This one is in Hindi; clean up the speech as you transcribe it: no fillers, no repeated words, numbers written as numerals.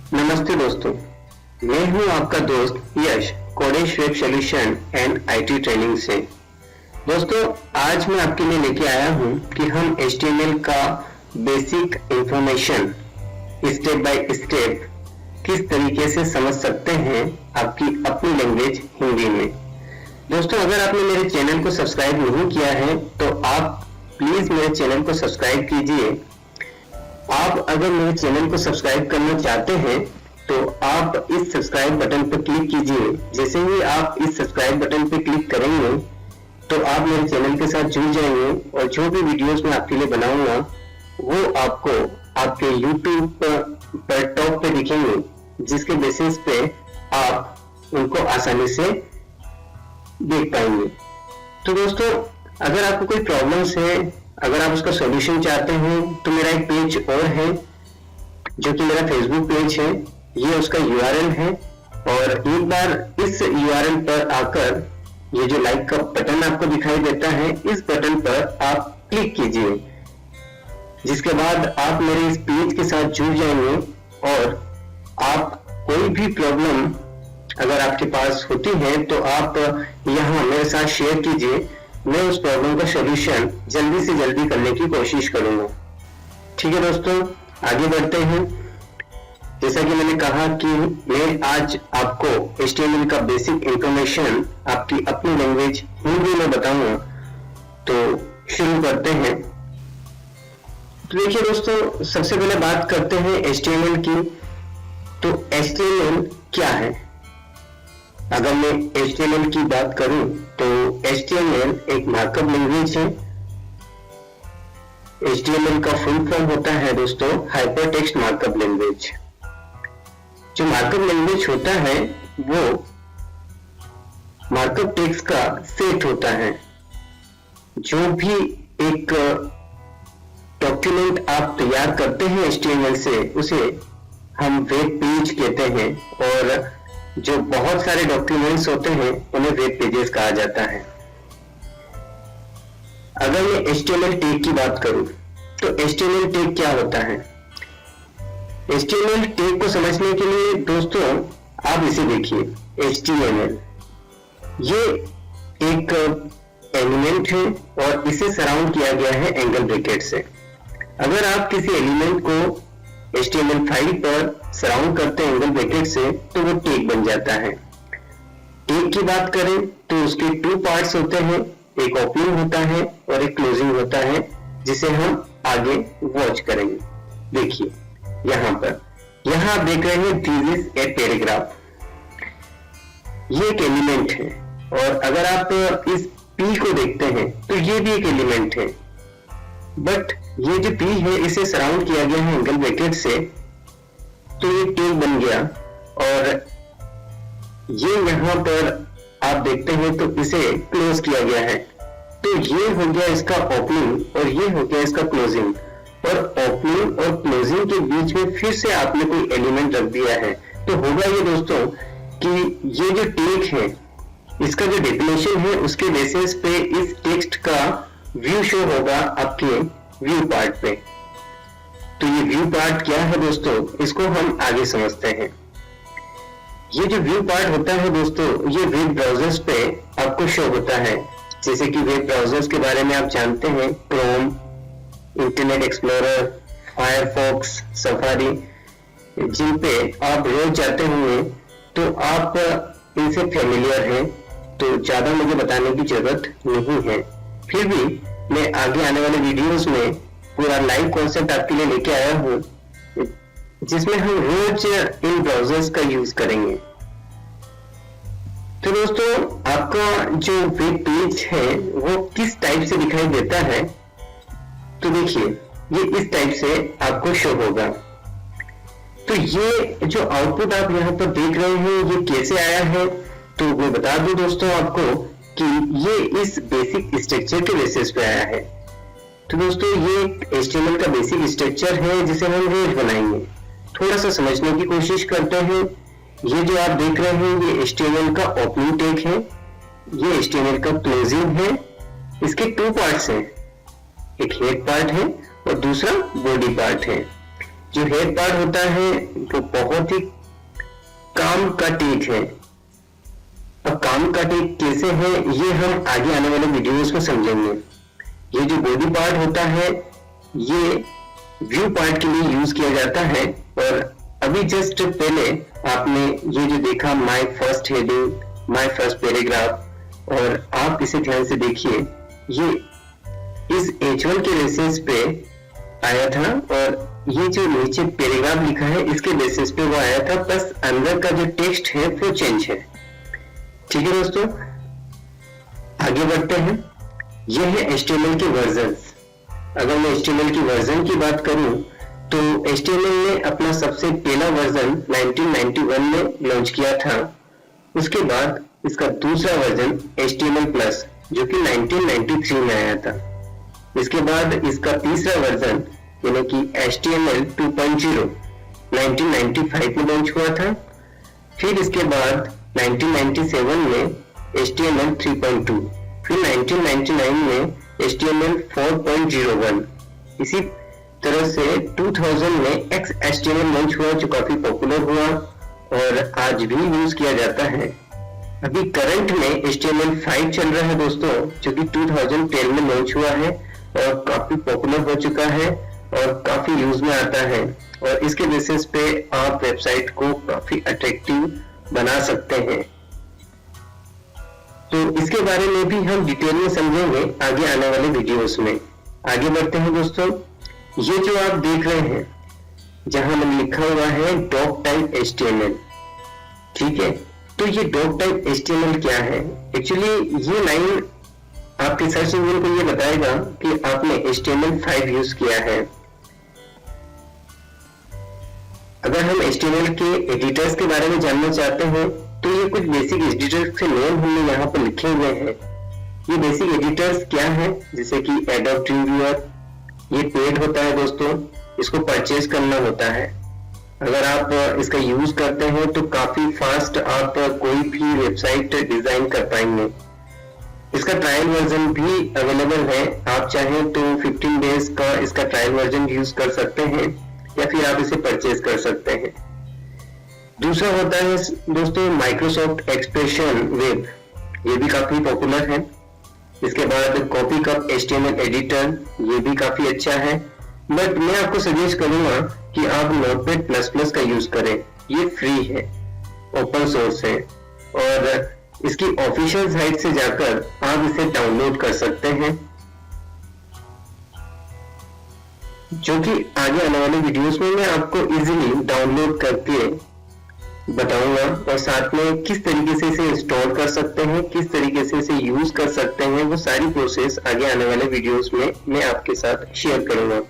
नमस्ते दोस्तों, मैं हूं आपका दोस्त Yash Kodesh web solution and IT training से। दोस्तों, आज मैं आपके लिए लेके आया हूं कि हम HTML का basic information step by step किस तरीके से समझ सकते हैं आपकी अपनी लैंग्वेज हिंदी में। दोस्तों, अगर आपने मेरे चैनल को सब्सक्राइब नहीं किया है तो आप प्लीज मेरे चैनल को सब्सक्राइब कीजिए। आप अगर मेरे चैनल को सब्सक्राइब करना चाहते हैं तो आप इस सब्सक्राइब बटन पर क्लिक कीजिए। जैसे ही आप इस सब्सक्राइब बटन पर क्लिक करेंगे तो आप मेरे चैनल के साथ जुड़ जाएंगे और जो भी वीडियोस मैं आपके लिए बनाऊंगा वो आपको आपके YouTube पर टॉप पे दिखेंगे, जिसके बेसिस पे आप उनको आसानी से देख पाएंगे। तो दोस्तों, अगर आपको कोई प्रॉब्लम्स है, अगर आप उसका सॉल्यूशन चाहते हैं तो मेरा एक पेज और है जो कि मेरा फेसबुक पेज है, ये उसका URL है। और एक बार इस URL पर आकर ये जो लाइक का बटन आपको दिखाई देता है, इस बटन पर आप क्लिक कीजिए, जिसके बाद आप मेरे इस पेज के साथ जुड़ जाएंगे। और आप कोई भी प्रॉब्लम अगर आपके पास होती है तो आप यहाँ मेरे साथ शेयर कीजिए। मैं उस प्रॉब्लम का सॉल्यूशन जल्दी से जल्दी करने की कोशिश करूंगा। ठीक है दोस्तों, आगे बढ़ते हैं। जैसा कि मैंने कहा कि मैं आज आपको HTML का बेसिक इंफॉर्मेशन आपकी अपनी लैंग्वेज हिंदी में बताऊंगा। तो शुरू करते हैं। तो देखिए दोस्तों, सबसे पहले बात करते हैं HTML की। तो HTML क्या है? अगर मैं HTML की बात करूं तो HTML एक मार्कअप लैंग्वेज है। HTML का फुल फॉर्म होता है दोस्तों हाइपरटेक्स्ट मार्कअप लैंग्वेज। जो मार्कअप लैंग्वेज होता है वो मार्कअप टेक्स्ट का सेट होता है। जो भी एक डॉक्यूमेंट आप तैयार करते हैं HTML से, उसे हम वेब पेज कहते हैं। और जो बहुत सारे डॉक्यूमेंट्स होते हैं उन्हें वेब पेजेस कहा जाता है। अगर मैं HTML टैग की बात करूं तो HTML टैग क्या होता है? HTML टैग को समझने के लिए दोस्तों आप इसे देखिए। HTML ये एक एलिमेंट है और इसे सराउंड किया गया है एंगल ब्रैकेट से। अगर आप किसी एलिमेंट को HTML फाइल पर सराउंड करते हैं एंगल ब्रैकेट से तो वो टैग बन जाता है। टैग की बात करें तो उसके 2 पार्ट्स होते हैं, एक ओपनिंग होता है और एक क्लोजिंग होता है, जिसे हम आगे वॉच करेंगे। देखिए यहाँ आप देख रहे हैं दिस इज ए पैराग्राफ। ये एक एलिमेंट है। और अगर आप इस P को देखते हैं तो ये भी एक एलिमेंट है, बट ये जो P है इसे सराउंड किया गया है एंगल ब्रैकेट से, तो ये टैग बन गया। और ये यहाँ पर आप देखते हैं तो इसे क्लोज किया गया है। तो ये हो गया इसका ओपनिंग और ये हो गया इसका क्लोजिंग। और ओपनिंग और क्लोजिंग के बीच में फिर से आपने कोई एलिमेंट रख दिया है, तो होगा ये दोस्तों कि ये जो टैग है इसका जो डेफिनेशन है उसके बेसिस पे इस टेक्स्ट का व्यू शो होगा आपके व्यू पार्ट पे। तो ये व्यू पार्ट क्या है दोस्तों, इसको हम आगे समझते हैं। ये जो व्यू पार्ट होता है दोस्तों, ये वेब ब्राउजर्स पे आपको शो होता है। जैसे कि वेब ब्राउजर्स के बारे में आप जानते हैं, Chrome, Internet Explorer, Firefox, Safari, जिन पे आप रोज जाते होंगे तो आप इनसे फेमिलियर हैं, तो ज्यादा मुझे बताने की जरूरत नहीं है। फिर भी मैं आगे आने वाले वीडियोस में पूरा लाइव कॉन्सेप्ट आपके लिए लेके आया हूँ, जिसमें हम रोज इन ब्राउजर्स का यूज करेंगे। तो दोस्तों, आपका जो वेब पेज है वो किस टाइप से दिखाई देता है? तो देखिए, ये इस टाइप से आपको शो होगा। तो ये जो आउटपुट आप यहाँ पर देख रहे हैं ये कैसे आया है, तो मैं बता दूं दोस्तों आपको कि ये इस बेसिक स्ट्रक्चर के बेसिस पे आया है। तो दोस्तों, ये HTML का बेसिक स्ट्रक्चर है जिसे हम रोज बनाएंगे। थोड़ा सा समझने की कोशिश करते हैं। ये जो आप देख रहे हैं ये HTML का ओपनिंग टैग है, ये HTML का क्लोजिंग है। इसके 2 पार्ट्स हैं, एक हेड पार्ट है और दूसरा बॉडी पार्ट है। जो हेड पार्ट होता है वो बहुत ही काम का टेक है। अब काम का टेक कैसे है ये हम आगे आने वाले वीडियोस में समझेंगे। ये जो बॉडी पार्ट होता है ये व्यू पार्ट के लिए यूज किया जाता है। और अभी जस्ट पहले आपने ये जो देखा my first heading, my first paragraph, और आप इसे ध्यान से देखिए, ये इस H1 के बेसिस पे आया था और ये जो नीचे पैराग्राफ लिखा है इसके बेसिस पे वो आया था, बस अंदर का जो टेक्स्ट है वो चेंज है। ठीक है दोस्तों, आगे बढ़ते हैं। ये है HTML के वर्जन्स। अगर मैं HTML की वर्जन की बात करूं तो HTML ने अपना सबसे पहला वर्जन 1991 में लॉन्च किया था। उसके बाद इसका दूसरा वर्जन HTML+ जो कि 1993 में आया था। इसके बाद इसका तीसरा वर्जन यानी कि HTML 2.0 1995 में लॉन्च हुआ था। फिर इसके बाद 1997 में HTML 3.2, फिर 1999 में HTML 4.01, इसी तरह से 2000 में XHTML लॉन्च हुआ जो काफी पॉपुलर हुआ और आज भी यूज किया जाता है। अभी करंट में HTML 5 चल रहा है दोस्तों, जो कि 2010 में लॉन्च हुआ है और काफी पॉपुलर हो चुका है और काफी यूज में आता है। और इसके बेसिस पे आप वेबसाइट को काफी अट्रैक्टिव बना सकते हैं। तो इसके बारे में भी हम डिटेल में समझेंगे आगे आने वाले वीडियोस में। आगे बढ़ते हैं दोस्तों। ये जो आप देख रहे हैं जहां मैंने लिखा हुआ है डॉक टाइप HTML, ठीक है, तो ये डॉक टाइप HTML क्या है? एक्चुअली ये लाइन आपके सर्च इंजन को ये बताएगा कि आपने HTML 5 यूज किया है। अगर हम HTML के एडिटर्स के बारे में जानना चाहते हैं तो ये कुछ बेसिक एडिटर्स के नेम हमने यहाँ पर लिखे हुए हैं। ये बेसिक एडिटर्स क्या है? जैसे कि एडोब ड्रीमवीवर, ये पेड होता है दोस्तों, इसको परचेज करना होता है। अगर आप इसका यूज करते हैं तो काफी फास्ट आप कोई भी वेबसाइट डिजाइन कर पाएंगे। इसका ट्रायल वर्जन भी अवेलेबल है, आप चाहें तो 15 डेज का इसका ट्रायल वर्जन यूज कर सकते हैं या फिर आप इसे परचेज कर सकते हैं। दूसरा होता है दोस्तों माइक्रोसॉफ्ट एक्सप्रेशन वेब, ये भी काफी पॉपुलर है। इसके बाद कॉपी कप HTML एडिटर, ये भी काफी अच्छा है, बट मैं आपको सजेस्ट करूंगा कि आप Notepad++ का यूज करें। ये फ्री है, ओपन सोर्स है और इसकी ऑफिशियल साइट से जाकर आप इसे डाउनलोड कर सकते हैं, जो कि आगे आने वाले वीडियोस में मैं आपको इजीली डाउनलोड करके बताऊंगा और साथ में किस तरीके से इसे इंस्टॉल कर सकते हैं, किस तरीके से इसे यूज कर सकते हैं, वो सारी प्रोसेस आगे आने वाले वीडियोस में मैं आपके साथ शेयर करूंगा।